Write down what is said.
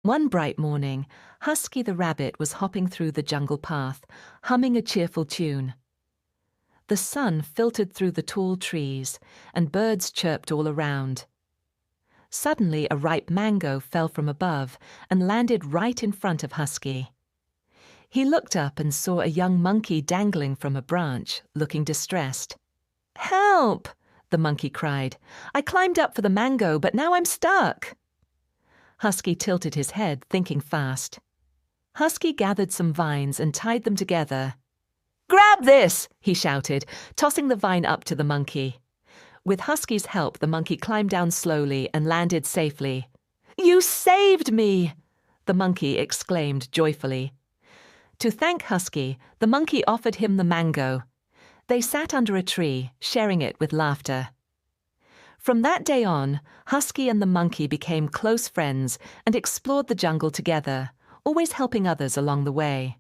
One bright morning, Husky the rabbit was hopping through the jungle path, humming a cheerful tune. The sun filtered through the tall trees, and birds chirped all around. Suddenly, a ripe mango fell from above and landed right in front of Husky. He looked up and saw a young monkey dangling from a branch, looking distressed. "Help!" the monkey cried. "I climbed up for the mango, but now I'm stuck." Husky tilted his head, thinking fast. Husky gathered some vines and tied them together. "Grab this!" he shouted, tossing the vine up to the monkey. With Husky's help, the monkey climbed down slowly and landed safely. "You saved me!" the monkey exclaimed joyfully. To thank Husky, the monkey offered him the mango. They sat under a tree, sharing it with laughter. From that day on, Husky and the monkey became close friends and explored the jungle together, always helping others along the way.